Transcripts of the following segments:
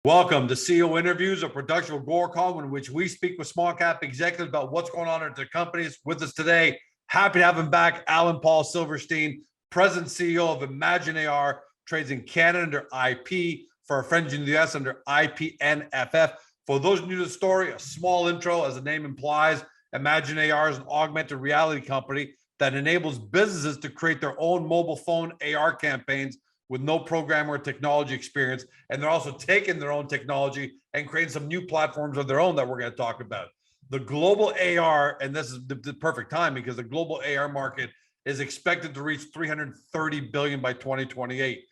Welcome to CEO Interviews, a production of Agoracom, in which we speak with small cap executives about what's going on at their companies. With us today, happy to have him back, Alan Paul Silverstein, President CEO of ImagineAR, trades in Canada under IP, for our friends in the US under IPNFF. For those new to the story, a small intro, as the name implies. ImagineAR is an augmented reality company that enables businesses to create their own mobile phone AR campaigns with no programmer or technology experience. And they're also taking their own technology and creating some new platforms of their own that we're going to talk about. The global AR, and this is the perfect time because the global AR market is expected to reach 330 billion by 2028.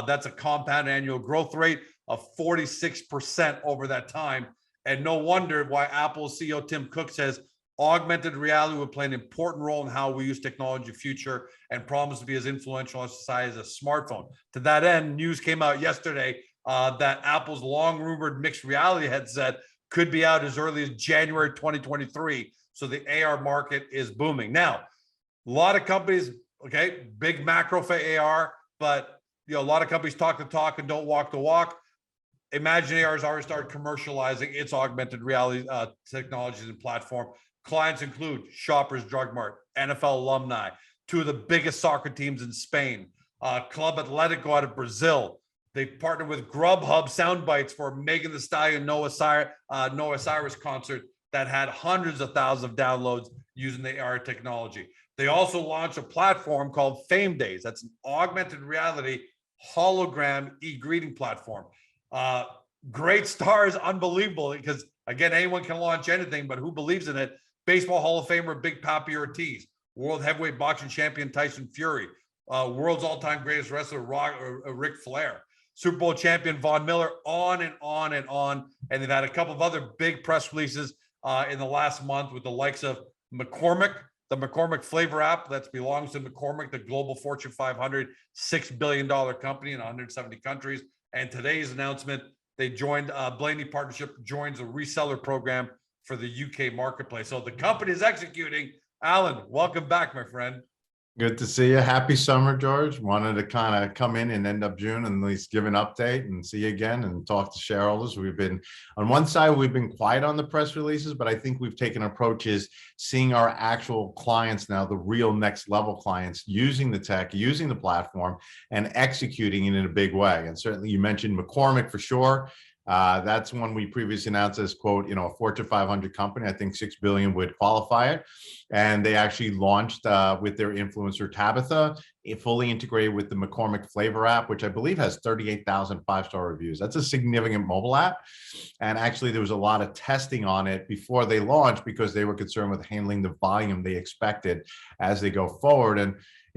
That's a compound annual growth rate of 46% over that time. And no wonder why Apple CEO Tim Cook says augmented reality will play an important role in how we use technology in the future and promise to be as influential in society as a smartphone. To that end, news came out yesterday that Apple's long-rumored mixed reality headset could be out as early as January 2023. So the AR market is booming. Now, a lot of companies, okay, big macro for AR, but a lot of companies talk the talk and don't walk the walk. ImagineAR has already started commercializing its augmented reality technologies and platform. Clients include Shoppers Drug Mart, NFL alumni, two of the biggest soccer teams in Spain, Club Atletico out of Brazil. They partnered with Grubhub Soundbites for Megan Thee Stallion Noah Cyrus concert that had hundreds of thousands of downloads using the AR technology. They also launched a platform called Fame Days. That's an augmented reality hologram e-greeting platform. Great stars, unbelievable, because again, anyone can launch anything, but who believes in it? Baseball Hall of Famer Big Papi Ortiz, world heavyweight boxing champion Tyson Fury, world's all-time greatest wrestler Ric Flair, Super Bowl champion Von Miller, on and on and on. And they've had a couple of other big press releases in the last month with the likes of McCormick, the McCormick flavor app that belongs to McCormick, the global Fortune 500, $6 billion company in 170 countries. And today's announcement, they joined Blaney Partnership, joins a reseller program for the UK marketplace. So the company is executing. Alan, welcome back, my friend. Good to see you. Happy summer, George. Wanted to kind of come in and end up June and at least give an update and see you again and talk to shareholders. We've been, on one side, we've been quiet on the press releases, but I think we've taken approaches seeing our actual clients now, the real next level clients, using the tech, using the platform, and executing it in a big way. And certainly you mentioned McCormick for sure. That's one we previously announced as, quote, a Fortune 500 company. I think 6 billion would qualify it. And they actually launched with their influencer Tabitha, fully integrated with the McCormick flavor app, which I believe has 38,000 five-star reviews. That's a significant mobile app. And actually there was a lot of testing on it before they launched because they were concerned with handling the volume they expected as they go forward. And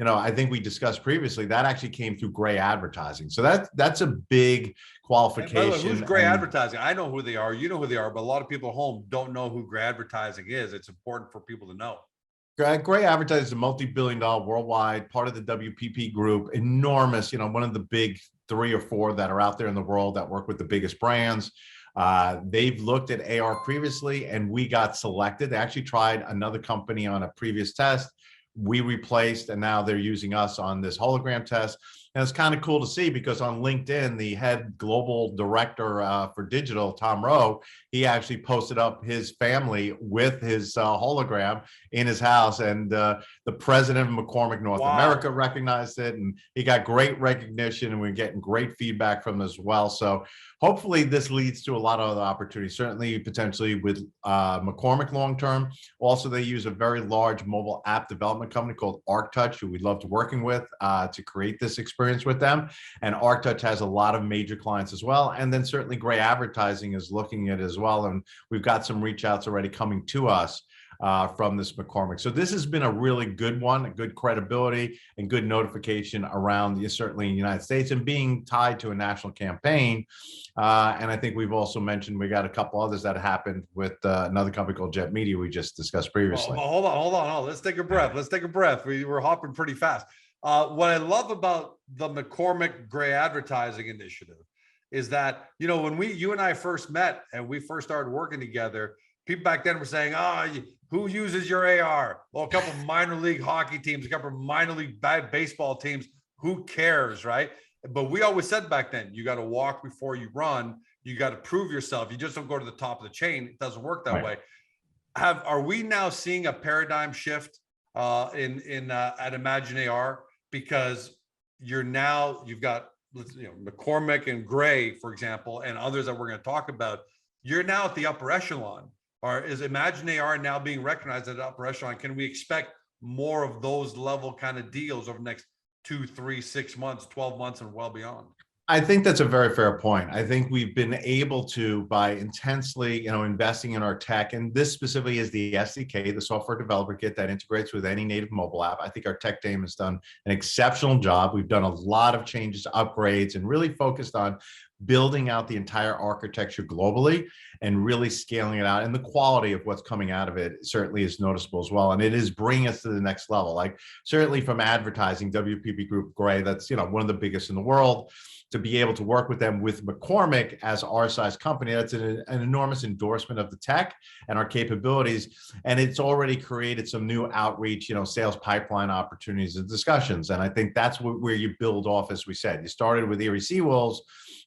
I think we discussed previously that actually came through gray advertising. So that's a big qualification. By the way, who's gray advertising? I know who they are. You know who they are, but a lot of people at home don't know who gray advertising is. It's important for people to know. Gray advertising is a multi-billion-dollar worldwide part of the WPP group. Enormous, one of the big 3 or 4 that are out there in the world that work with the biggest brands. They've looked at AR previously, and we got selected. They actually tried another company on a previous test. We replaced, and now they're using us on this hologram test. And it's kind of cool to see because on LinkedIn, the head global director for digital, Tom Rowe, he actually posted up his family with his hologram in his house. And the president of McCormick North America recognized it, and he got great recognition, and we're getting great feedback from them as well. So hopefully this leads to a lot of other opportunities, certainly potentially with McCormick long-term. Also, they use a very large mobile app development company called ArcTouch, who we loved working with to create this experience with them. And ArcTouch has a lot of major clients as well. And then certainly Gray Advertising is looking at it as well. And we've got some reach outs already coming to us from this McCormick. So this has been a really good one, a good credibility and good notification around certainly in the United States and being tied to a national campaign. And I think we've also mentioned we got a couple others that happened with another company called Jet Media we just discussed previously. Hold on. Let's take a breath. We're hopping pretty fast. What I love about the McCormick Gray Advertising Initiative is that, when you and I first met and we first started working together, people back then were saying, who uses your AR? Well, a couple of minor league hockey teams, a couple of minor league baseball teams. Who cares, right? But we always said back then, you got to walk before you run. You got to prove yourself. You just don't go to the top of the chain. It doesn't work that Right. way. Are we now seeing a paradigm shift at ImagineAR? Because you've got McCormick and Gray, for example, and others that we're going to talk about. You're now at the upper echelon. Or is ImagineAR now being recognized at the upper echelon? Can we expect more of those level kind of deals over the next 2, 3, 6 months, 12 months, and well beyond? I think that's a very fair point. I think we've been able to, by intensely, investing in our tech, and this specifically is the SDK, the software developer kit that integrates with any native mobile app. I think our tech team has done an exceptional job. We've done a lot of changes, upgrades, and really focused on building out the entire architecture globally and really scaling it out. And the quality of what's coming out of it certainly is noticeable as well. And it is bringing us to the next level. Like certainly from advertising, WPP Group, Gray, that's one of the biggest in the world. To be able to work with them with McCormick as our size company, that's an enormous endorsement of the tech and our capabilities. And it's already created some new outreach, sales pipeline opportunities and discussions. And I think that's where you build off, as we said. You started with Erie Seawolves.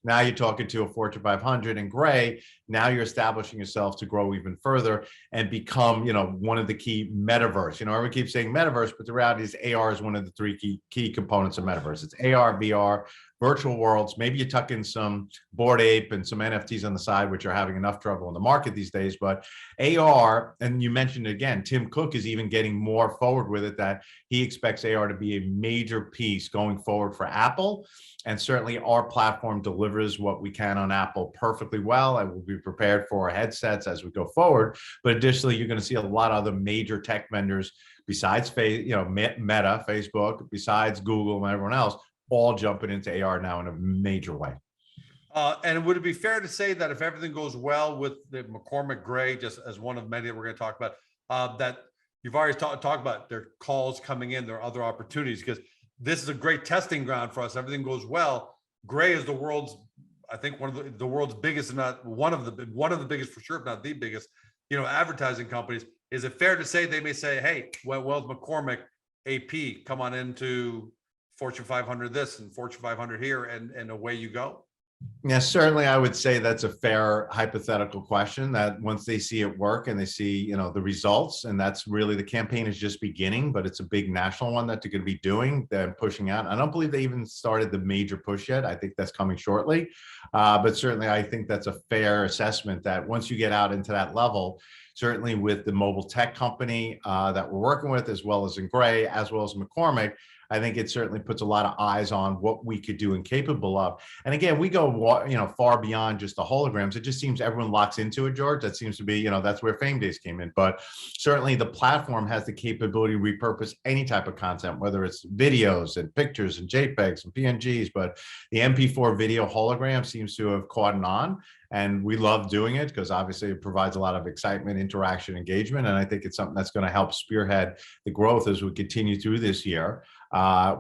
Now you're talking to a Fortune 500 and Gray. Now you're establishing yourself to grow even further and become, one of the key metaverse. Everyone keeps saying metaverse, but the reality is AR is one of the three key components of metaverse. It's AR, VR, virtual worlds. Maybe you tuck in some Bored Ape and some NFTs on the side, which are having enough trouble in the market these days. But AR, and you mentioned it again, Tim Cook is even getting more forward with it, that he expects AR to be a major piece going forward for Apple. And certainly our platform delivers what we can on Apple perfectly well. I will be prepared for our headsets as we go forward. But additionally, you're going to see a lot of other major tech vendors besides Meta, Facebook, besides Google and everyone else, all jumping into AR now in a major way. And would it be fair to say that if everything goes well with the McCormick Gray, just as one of many that we're going to talk about, that you've already talked about their calls coming in, there are other opportunities, because this is a great testing ground for us. Everything goes well. Gray is the world's, I think, one of the world's biggest, if not one of the biggest for sure, if not the biggest, advertising companies. Is it fair to say they may say, hey, well, McCormick, AP, come on into Fortune 500 this and Fortune 500 here, and away you go? Yeah, certainly I would say that's a fair hypothetical question, that once they see it work and they see, the results, and that's really, the campaign is just beginning, but it's a big national one that they're going to be doing, then pushing out. I don't believe they even started the major push yet. I think that's coming shortly. But certainly I think that's a fair assessment that once you get out into that level, certainly with the mobile tech company that we're working with, as well as in Gray, as well as McCormick, I think it certainly puts a lot of eyes on what we could do and capable of. And again, we go, far beyond just the holograms. It just seems everyone locks into it, George. That seems to be, that's where Fame Days came in. But certainly the platform has the capability to repurpose any type of content, whether it's videos and pictures and JPEGs and PNGs. But the MP4 video hologram seems to have caught on. And we love doing it because obviously it provides a lot of excitement, interaction, engagement. And I think it's something that's going to help spearhead the growth as we continue through this year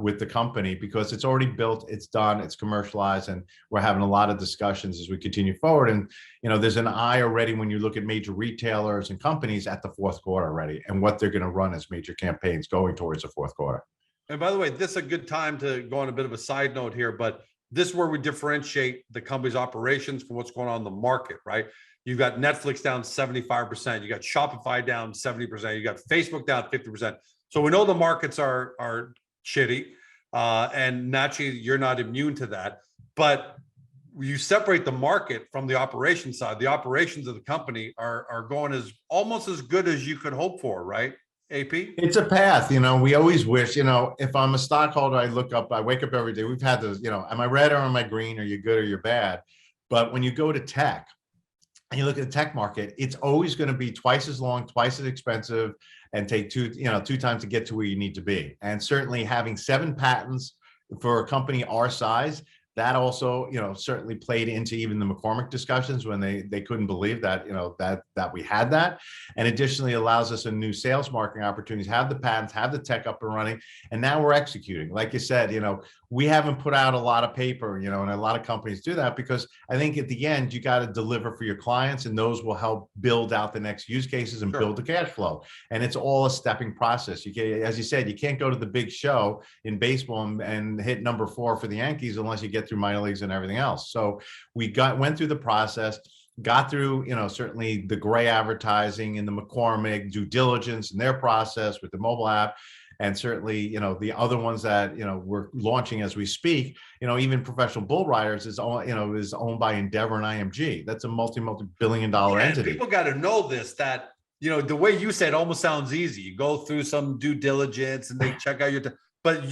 with the company, because it's already built, it's done, it's commercialized, and we're having a lot of discussions as we continue forward. And, there's an eye already when you look at major retailers and companies at the fourth quarter already and what they're going to run as major campaigns going towards the fourth quarter. And by the way, this is a good time to go on a bit of a side note here, but this is where we differentiate the company's operations from what's going on in the market, right? You've got Netflix down 75%. You got Shopify down 70%. You got Facebook down 50%. So we know the markets are shitty, and naturally you're not immune to that. But you separate the market from the operations side. The operations of the company are going almost as good as you could hope for, right? AP? It's a path, we always wish, if I'm a stockholder, I wake up every day. We've had this, am I red or am I green? Are you good or you're bad? But when you go to tech and you look at the tech market, it's always going to be twice as long, twice as expensive, and take two times to get to where you need to be. And certainly having 7 patents for a company our size, that also, certainly played into even the McCormick discussions when they couldn't believe that, that we had that. And additionally allows us a new sales marketing opportunities, have the patents, have the tech up and running. And now we're executing. Like you said, We haven't put out a lot of paper, and a lot of companies do that because I think at the end, you got to deliver for your clients, and those will help build out the next use cases and Sure. build the cash flow. And it's all a stepping process. You can, as you said, you can't go to the big show in baseball and hit number 4 for the Yankees unless you get through minor leagues and everything else. So we went through the process, got through, certainly the gray advertising and the McCormick due diligence and their process with the mobile app. And certainly, the other ones that, we're launching as we speak, even Professional Bull Riders is owned by Endeavor and IMG. That's a multi-billion-dollar entity. People got to know this, that, the way you said almost sounds easy. You go through some due diligence and they check out but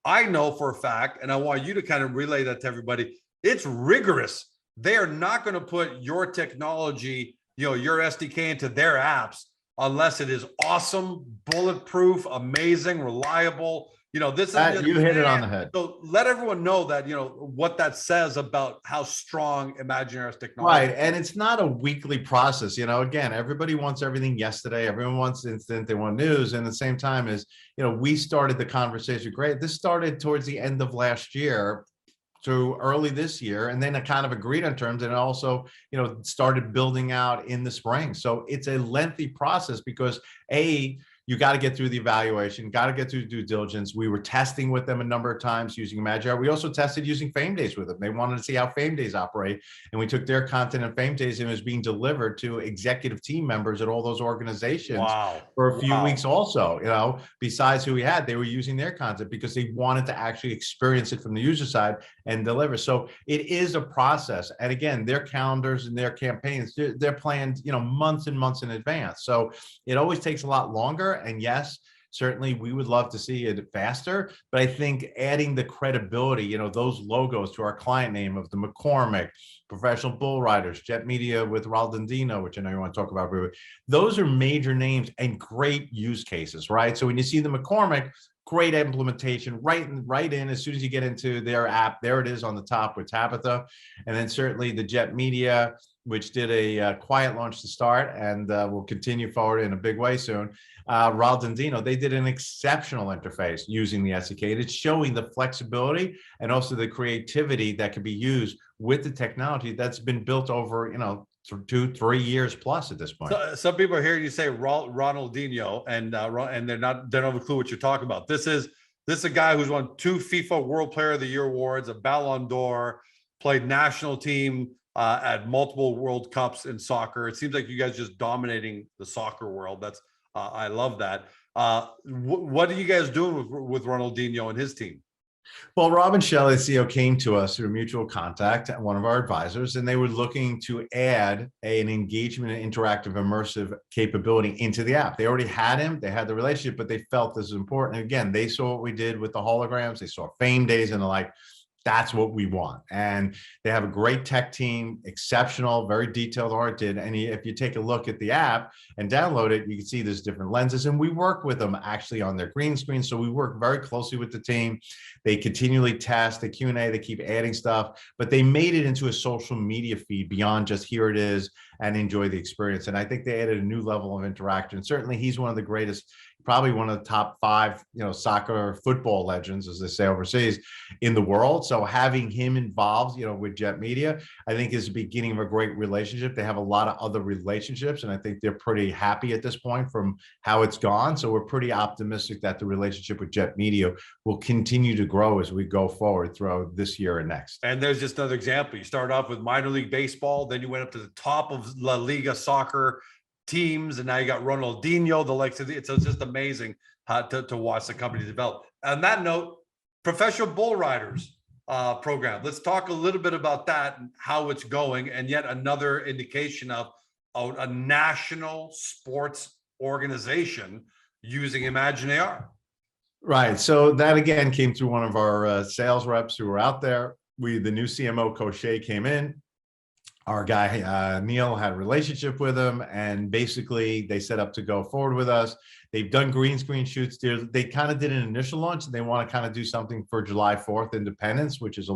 I know for a fact, and I want you to kind of relay that to everybody. It's rigorous. They are not going to put your technology, your SDK into their apps unless it is awesome, bulletproof, amazing, reliable. This is you hit it on the head. So let everyone know that, what that says about how strong ImagineAR's technology. Right. And it's not a weekly process. Again, everybody wants everything yesterday. Everyone wants instant. They want news. And at the same time is, we started the conversation. Great. This started towards the end of last year to early this year, and then I kind of agreed on terms, and also, started building out in the spring. So it's a lengthy process because you got to get through the evaluation, got to get through due diligence. We were testing with them a number of times using ImagineAR. We also tested using Fame Days with them. They wanted to see how Fame Days operate. And we took their content and Fame Days, and it was being delivered to executive team members at all those organizations for a few weeks also, besides who we had. They were using their content because they wanted to actually experience it from the user side and deliver. So it is a process. And again, their calendars and their campaigns, they're planned, months and months in advance. So it always takes a lot longer. And yes, certainly we would love to see it faster, but I think adding the credibility, those logos to our client name of the McCormick, Professional Bull Riders, Jet Media with Raldendino, which I know you want to talk about, those are major names and great use cases, right? So when you see the McCormick, great implementation, right in as soon as you get into their app, there it is on the top with Tabitha. And then certainly the Jet Media, which did a quiet launch to start and will continue forward in a big way soon. Raldendino, they did an exceptional interface using the SDK. And it's showing the flexibility and also the creativity that can be used with the technology that's been built over, 2-3 years plus at this point. So, some people are hearing you say Ronaldinho, and they don't have a clue what you're talking about. This is a guy who's won 2 FIFA World Player of the Year awards, a Ballon d'Or, played national team at multiple World Cups in soccer. It seems like you guys just dominating the soccer world. That's I love that. What are you guys doing with Ronaldinho and his team? Well, Rob and Shelley, the CEO, came to us through mutual contact at one of our advisors, and they were looking to add an engagement and interactive immersive capability into the app. They already had him, they had the relationship, but they felt this is important. And again, they saw what we did with the holograms, they saw Fame Days, and they're like, that's what we want. And they have a great tech team, exceptional, very detailed oriented. And if you take a look at the app and download it, you can see there's different lenses, and we work with them actually on their green screen. So we work very closely with the team. They continually test the Q&A, they keep adding stuff, but they made it into a social media feed beyond just here it is and enjoy the experience. And I think they added a new level of interaction. Certainly he's one of the greatest, probably one of the top 5, soccer football legends, as they say overseas, in the world. So having him involved, with Jet Media, I think is the beginning of a great relationship. They have a lot of other relationships, and I think they're pretty happy at this point from how it's gone. So we're pretty optimistic that the relationship with Jet Media will continue to grow as we go forward throughout this year and next. And there's just another example. You started off with minor league baseball, then you went up to the top of La Liga soccer teams, and now you got Ronaldinho, the likes of it's just amazing to watch the company develop. On that note, Professional Bull Riders program. Let's talk a little bit about that and how it's going, and yet another indication of a national sports organization using ImagineAR. Right. So that again came through one of our sales reps who were out there. The new CMO, Cochet, came in. Our guy, Neil, had a relationship with him, and basically they set up to go forward with us. They've done green screen shoots. They kind of did an initial launch, and they want to kind of do something for July 4th Independence, which is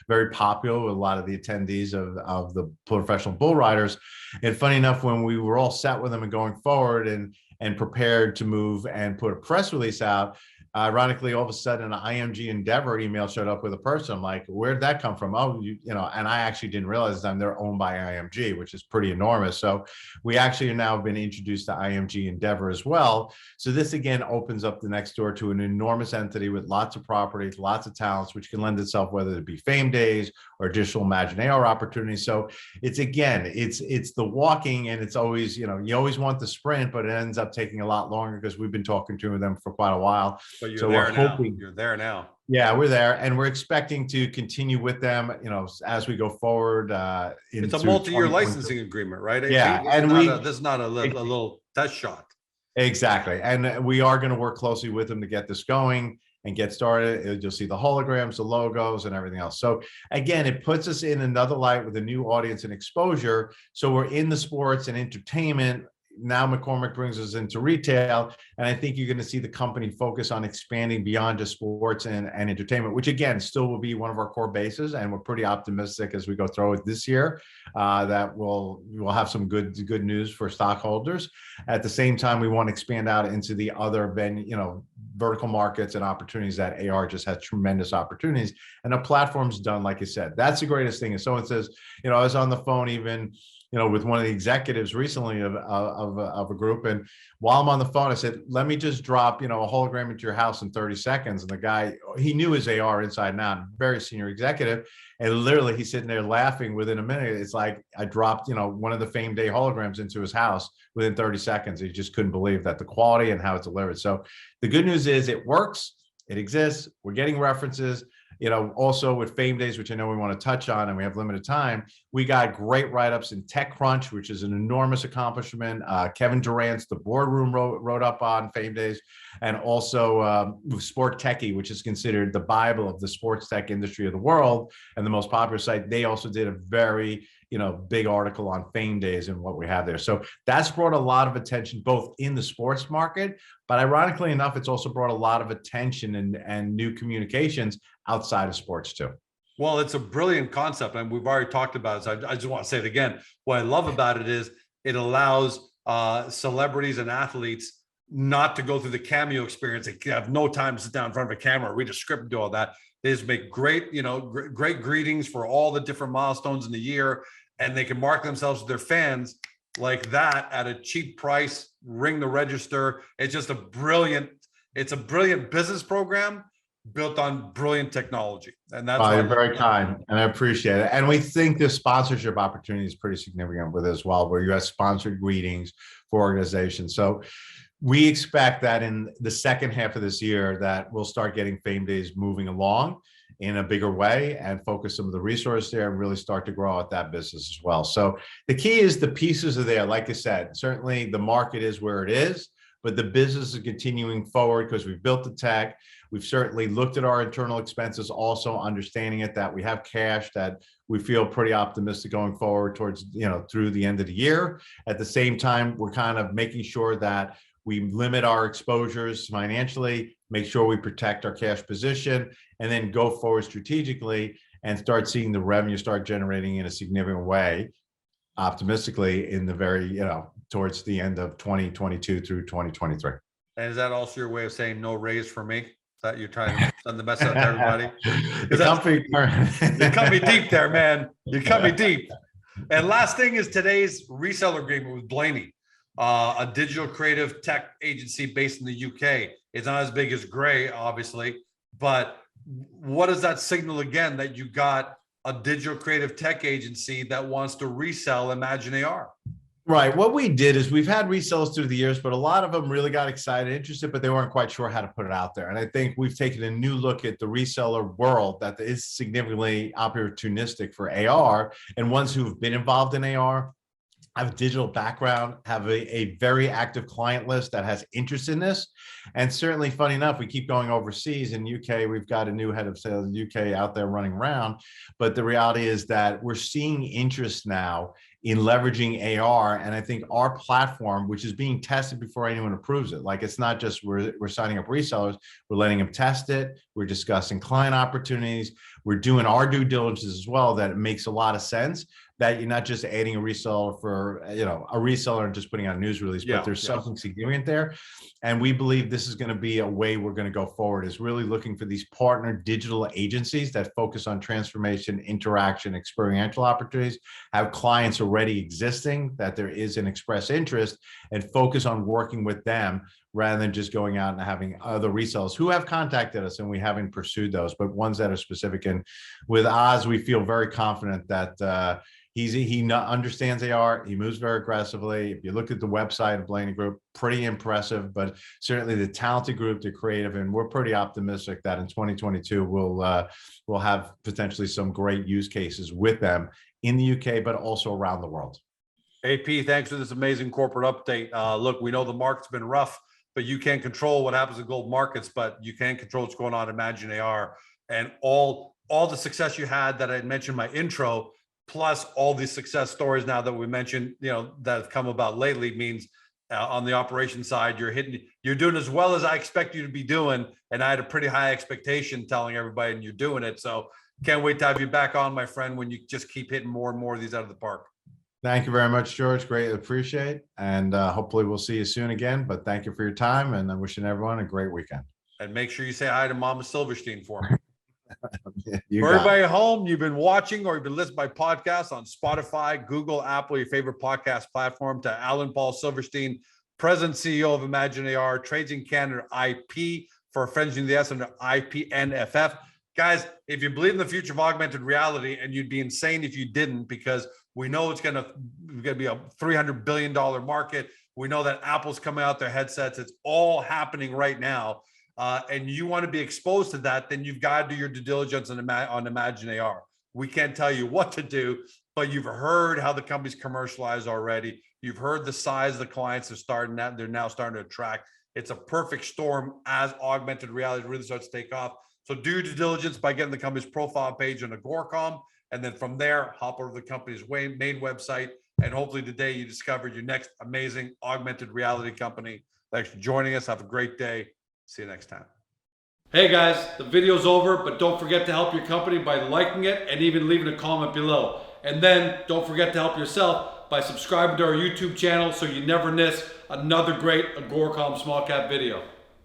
very popular with a lot of the attendees of the Professional Bull Riders. And funny enough, when we were all set with them and going forward and prepared to move and put a press release out, Ironically, all of a sudden, an IMG Endeavor email showed up with a person. I'm like, where did that come from? Oh, and I actually didn't realize that they're owned by IMG, which is pretty enormous. So we actually have now been introduced to IMG Endeavor as well. So this again opens up the next door to an enormous entity with lots of properties, lots of talents, which can lend itself whether it be fame days or additional ImagineAR opportunities. So it's the walking, and it's always, you always want the sprint, but it ends up taking a lot longer because we've been talking to them for quite a while. But so we're hoping you're there now. Yeah, we're there, and we're expecting to continue with them, as we go forward. It's a multi-year licensing agreement, right? Yeah, this is not a little test shot. Exactly, and we are going to work closely with them to get this going and get started. You'll see the holograms, the logos, and everything else. So again, it puts us in another light with a new audience and exposure. So we're in the sports and entertainment. Now McCormick brings us into retail, and I think you're going to see the company focus on expanding beyond just sports and entertainment, which again still will be one of our core bases, and we're pretty optimistic as we go through it this year that we'll have some good news for stockholders. At the same time, we want to expand out into the other vertical markets and opportunities that AR just has tremendous opportunities, and the platform's done, like I said. That's the greatest thing. If someone says, I was on the phone even with one of the executives recently of a group, and while I'm on the phone, I said, let me just drop a hologram into your house in 30 seconds. And the guy, he knew his AR inside and out, very senior executive, and literally he's sitting there laughing within a minute. It's like I dropped one of the Fame Day holograms into his house within 30 seconds. He just couldn't believe that the quality and how it's delivered. So the good news is it works, it exists, we're getting references. Also with Fame Days, which I know we want to touch on, and we have limited time, we got great write-ups in TechCrunch, which is an enormous accomplishment. Kevin Durant's The Boardroom wrote up on Fame Days, and also Sport Techie, which is considered the Bible of the sports tech industry of the world and the most popular site. They also did a very big article on Fame Days and what we have there. So that's brought a lot of attention both in the sports market, but ironically enough, it's also brought a lot of attention and new communications outside of sports too. Well, it's a brilliant concept, and we've already talked about it. So I just want to say it again. What I love about it is it allows celebrities and athletes not to go through the cameo experience. They have no time to sit down in front of a camera, read a script, and do all that. They just make great greetings for all the different milestones in the year, and they can market themselves to their fans like that at a cheap price, ring the register. It's just a brilliant business program built on brilliant technology. And that's you're very kind, and I appreciate it. And we think this sponsorship opportunity is pretty significant with it as well, where you have sponsored greetings for organizations. So we expect that in the second half of this year that we'll start getting Fame Days moving along in a bigger way and focus some of the resources there and really start to grow out that business as well. So the key is the pieces are there. Like I said, certainly the market is where it is, but the business is continuing forward because we've built the tech. We've certainly looked at our internal expenses, also understanding it that we have cash that we feel pretty optimistic going forward towards, through the end of the year. At the same time, we're kind of making sure that we limit our exposures financially, make sure we protect our cash position, and then go forward strategically and start seeing the revenue start generating in a significant way, optimistically in the very, towards the end of 2022 through 2023. And is that also your way of saying no raise for me? Is that you're trying to send the message out to everybody? You cut me deep there, man. You cut me deep. And last thing is today's reseller agreement with Blaney. A digital creative tech agency based in the UK. It's not as big as Gray, obviously, but what does that signal again that you got a digital creative tech agency that wants to resell ImagineAR? Right. What we did is we've had resellers through the years, but a lot of them really got excited, interested, but they weren't quite sure how to put it out there. And I think we've taken a new look at the reseller world that is significantly opportunistic for AR, and ones who have been involved in AR, have a digital background, have a very active client list that has interest in this. And certainly, funny enough, we keep going overseas. In UK, we've got a new head of sales in UK out there running around. But the reality is that we're seeing interest now in leveraging AR. And I think our platform, which is being tested before anyone approves it, like it's not just we're signing up resellers, we're letting them test it. We're discussing client opportunities. We're doing our due diligence as well, that it makes a lot of sense that you're not just adding a reseller for, a reseller and just putting out a news release, but there's something significant there. And we believe this is going to be a way we're going to go forward, is really looking for these partner digital agencies that focus on transformation, interaction, experiential opportunities, have clients already existing that there is an express interest, and focus on working with them rather than just going out and having other resellers who have contacted us and we haven't pursued those, but ones that are specific. And with Oz, we feel very confident that he understands AR. He moves very aggressively. If you look at the website of Blaney Group, pretty impressive, but certainly the talented group, they're creative, and we're pretty optimistic that in 2022 we'll have potentially some great use cases with them in the UK, but also around the world. AP, thanks for this amazing corporate update. Look, we know the market's been rough, but you can't control what happens in global markets, but you can control what's going on in ImagineAR, and all the success you had that I mentioned in my intro, plus all these success stories now that we mentioned, that have come about lately, means on the operation side, you're doing as well as I expect you to be doing. And I had a pretty high expectation telling everybody, and you're doing it. So can't wait to have you back on, my friend, when you just keep hitting more and more of these out of the park. Thank you very much, George. Greatly appreciate. And hopefully we'll see you soon again, but thank you for your time, and I'm wishing everyone a great weekend. And make sure you say hi to Mama Silverstein for me. For everybody at home, you've been watching or you've been listening by podcast on Spotify, Google, Apple, your favorite podcast platform, to Alan Paul Silverstein, President CEO of ImagineAR, trades in Canada IP for friends in the S under IPNFF. Guys, if you believe in the future of augmented reality, and you'd be insane if you didn't, because we know it's going to be a $300 billion market. We know that Apple's coming out their headsets. It's all happening right now. And you want to be exposed to that, then you've got to do your due diligence on ImagineAR. We can't tell you what to do, but you've heard how the company's commercialized already. You've heard the size of the clients they're now starting to attract. It's a perfect storm as augmented reality really starts to take off. So do your due diligence by getting the company's profile page on Agoracom, and then from there, hop over to the company's main website, and hopefully today you discovered your next amazing augmented reality company. Thanks for joining us. Have a great day. See you next time. Hey guys, the video's over, but don't forget to help your company by liking it and even leaving a comment below. And then don't forget to help yourself by subscribing to our YouTube channel so you never miss another great Agoracom small cap video.